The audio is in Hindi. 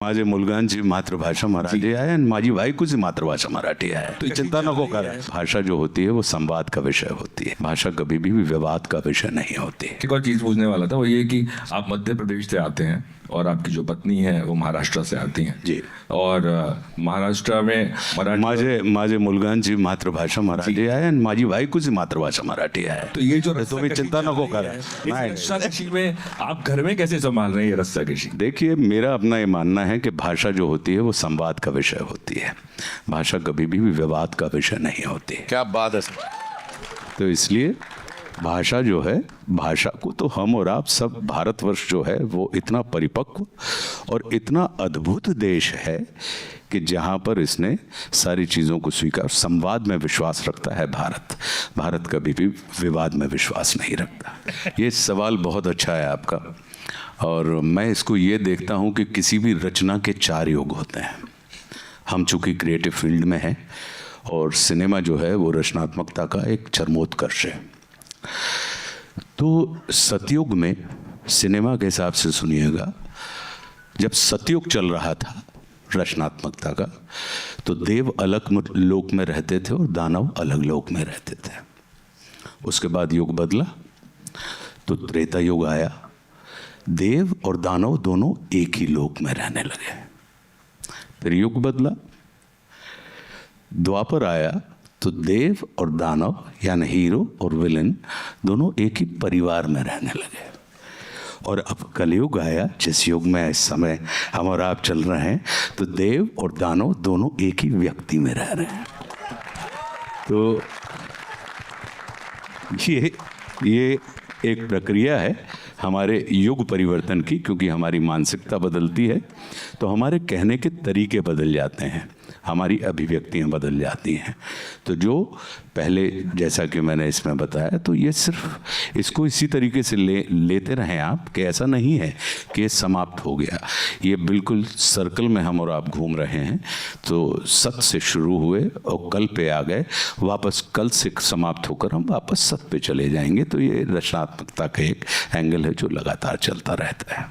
माझे मुलगांची मातृभाषा मराठी आहे आणि माझी बायकोची मातृभाषा मराठी आहे। तो चिंता नको करा। भाषा जो होती है वो संवाद का विषय होती है। भाषा कभी भी विवाद का विषय नहीं होती। एक और चीज पूछने वाला था, वो ये कि आप मध्य प्रदेश से आते हैं और आपकी जो पत्नी है वो महाराष्ट्र से आती हैं जी। और महाराष्ट्र में माझे मुलगांची मातृभाषा मराठी आहे आणि माझी बायकोची मातृभाषा मराठी आहे। तो ये जो तुम्ही चिंता नको करा। नहीं, रस्साकशी में आप घर में कैसे संभाल रहे हैं ये रस्साकशी? देखिए, मेरा अपना ये मानना है कि भाषा जो होती है वो संवाद का विषय होती है। भाषा कभी भी विवाद का विषय नहीं होती। क्या बात है। तो इसलिए भाषा जो है, भाषा को तो हम और आप सब, भारतवर्ष जो है वो इतना परिपक्व और इतना अद्भुत देश है कि जहाँ पर इसने सारी चीज़ों को स्वीकार, संवाद में विश्वास रखता है। भारत कभी भी विवाद में विश्वास नहीं रखता। ये सवाल बहुत अच्छा है आपका, और मैं इसको ये देखता हूँ कि किसी भी रचना के 4 युग होते हैं। हम चूँकि क्रिएटिव फील्ड में हैं और सिनेमा जो है वो रचनात्मकता का एक चरमोत्कर्ष है। तो सतयुग में सिनेमा के हिसाब से सुनिएगा, जब सतयुग चल रहा था रचनात्मकता का, तो देव अलग लोक में रहते थे और दानव अलग लोक में रहते थे। उसके बाद युग बदला तो त्रेता युग आया। देव और दानव दोनों एक ही लोक में रहने लगे। फिर युग बदला, द्वापर आया तो देव और दानव यानी हीरो और विलन दोनों एक ही परिवार में रहने लगे। और अब कलयुग आया, जिस युग में इस समय हम और आप चल रहे हैं, तो देव और दानव दोनों एक ही व्यक्ति में रह रहे हैं। तो ये एक प्रक्रिया है हमारे युग परिवर्तन की, क्योंकि हमारी मानसिकता बदलती है तो हमारे कहने के तरीके बदल जाते हैं, हमारी अभिव्यक्तियाँ बदल जाती हैं। तो जो पहले, जैसा कि मैंने इसमें बताया, तो ये सिर्फ इसको इसी तरीके से लेते रहें आप, कि ऐसा नहीं है कि ये समाप्त हो गया। ये बिल्कुल सर्कल में हम और आप घूम रहे हैं। तो सत से शुरू हुए और कल पे आ गए, वापस कल से समाप्त होकर हम वापस सत पे चले जाएंगे। तो ये रचनात्मकता का एक एंगल है जो लगातार चलता रहता है।